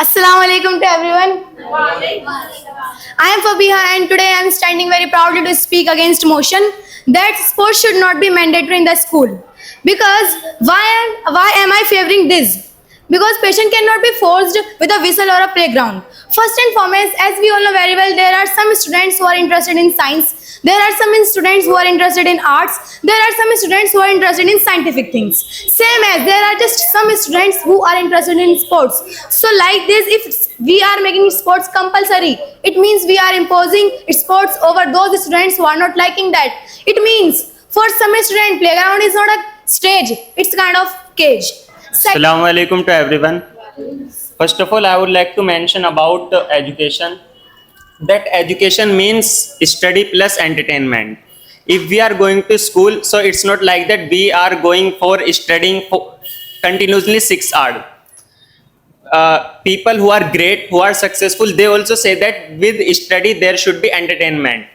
Assalamu alaikum to everyone. I am Fabiha and today I am standing very proudly to speak against motion that sports should not be mandatory in the school. Because why am I favoring this? Because patient cannot be forced with a whistle or a playground. First and foremost, as we all know very well, there are some students who are interested in science. There are some students who are interested in arts. There are some students who are interested in scientific things. Same as there are just some students who are interested in sports. So like this, if we are making sports compulsory, it means we are imposing sports over those students who are not liking that. It means for some student, playground is not a stage, it's kind of cage. Assalamu alaikum to everyone. First of all, I would like to mention about education. That education means study plus entertainment. If we are going to school, so it's not like that we are going for studying for continuously 6 hours. People who are great, who are successful, they also say that with study there should be entertainment.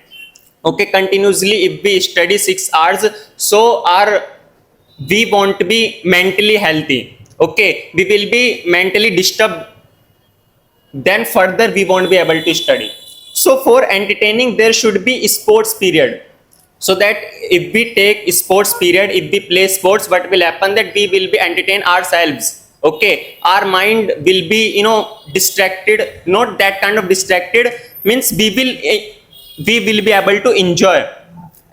Okay, continuously if we study 6 hours, so we won't be mentally healthy. Okay, we will be mentally disturbed, then further we won't be able to study. So for entertaining there should be sports period, so that if we take sports period, if we play sports, what will happen that we will be entertain ourselves. Okay, our mind will be distracted, not that kind of distracted, means we will be able to enjoy,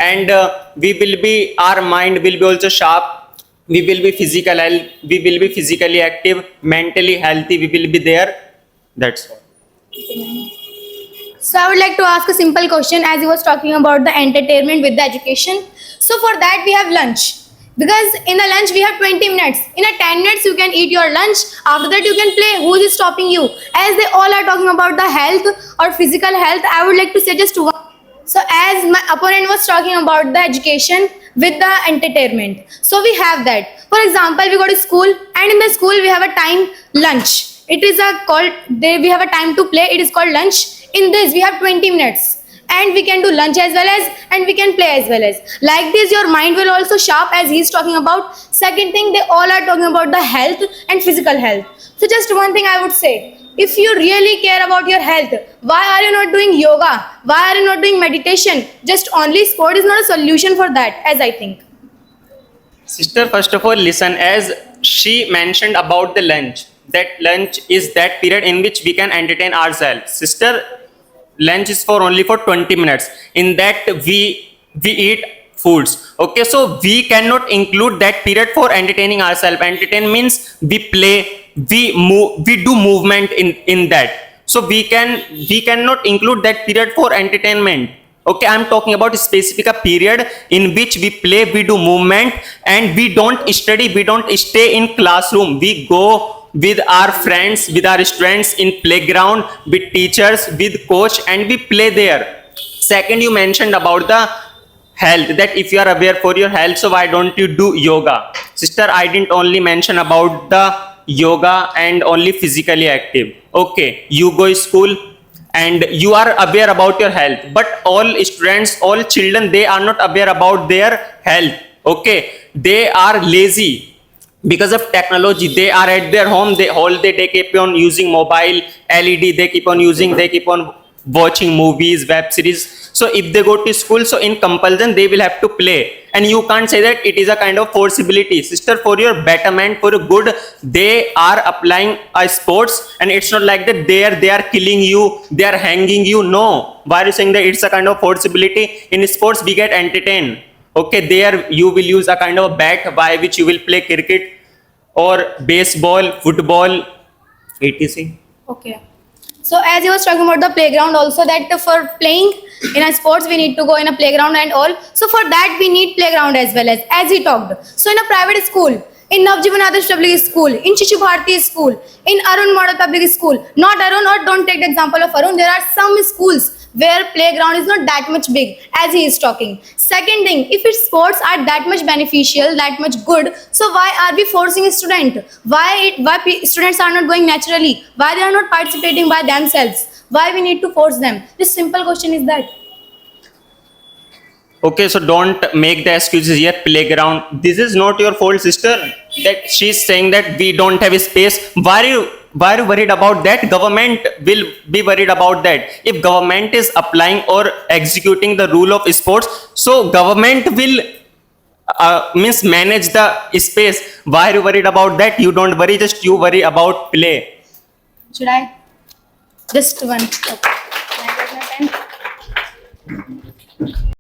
and our mind will be also sharp. We will be physically active, mentally healthy, we will be there. That's all. So I would like to ask a simple question as he was talking about the entertainment with the education. So for that we have lunch. Because in a lunch we have 20 minutes. In a 10 minutes you can eat your lunch. After that you can play. Who is stopping you? As they all are talking about the health or physical health, I would like to say just one. So as my opponent was talking about the education with the entertainment. So we have that. For example, we go to school and in the school we have a time lunch. It is we have a time to play. It is called lunch. In this we have 20 minutes and we can do lunch as well as and we can play as well as. Like this your mind will also sharp as he is talking about. Second thing, they all are talking about the health and physical health. So just one thing I would say, if you really care about your health, why are you not doing yoga? Why are you not doing meditation? Just only sport is not a solution for that, as I think. Sister, first of all, listen, as she mentioned about the lunch, that lunch is that period in which we can entertain ourselves. Sister, lunch is only for 20 minutes. In that we eat foods. Okay, so we cannot include that period for entertaining ourselves. Entertain means we play, we move, we do movement in that. So we cannot include that period for entertainment. Okay, I'm talking about a specific period in which we play, we do movement, and we don't study, we don't stay in classroom. We go with our friends, with our students in playground, with teachers, with coach, and we play there. Second, you mentioned about the health, that if you are aware for your health, so why don't you do yoga? Sister, I didn't only mention about the yoga and only physically active. Okay, you go to school and you are aware about your health, but all students, all children, they are not aware about their health. Okay, they are lazy because of technology. They are at their home, they keep on using mobile, led, they keep on watching movies, web series. So if they go to school, so in compulsion they will have to play, and you can't say that it is a kind of forcibility. Sister, for your betterment, for your good, they are applying a sports, and it's not like that they are killing you, they are hanging you. No, why are you saying that it's a kind of forcibility? In sports we get entertained. Okay, there you will use a kind of bat by which you will play cricket or baseball, football, etc. Okay. So as he was talking about the playground also, that for playing in a sports we need to go in a playground and all. So for that we need playground as well as he talked. So in a private school, in Navjeevan Adarsh Public School, in Shishu Bharti School, in Arun Model Public School, not Arun, or don't take the example of Arun, there are some schools where playground is not that much big as he is talking. Second thing, if its sports are that much beneficial, that much good, so why are we forcing a student? Why students are not going naturally? Why they are not participating by themselves? Why we need to force them? This simple question is that. Okay, so don't make the excuses here. Playground, this is not your fault, sister, that she's saying that we don't have a space. Why are you worried about that? Government will be worried about that. If government is applying or executing the rule of sports, so government will means manage the space. Why are you worried about that? You don't worry, just you worry about play. Should I? Just one. Okay. Can I get my pen?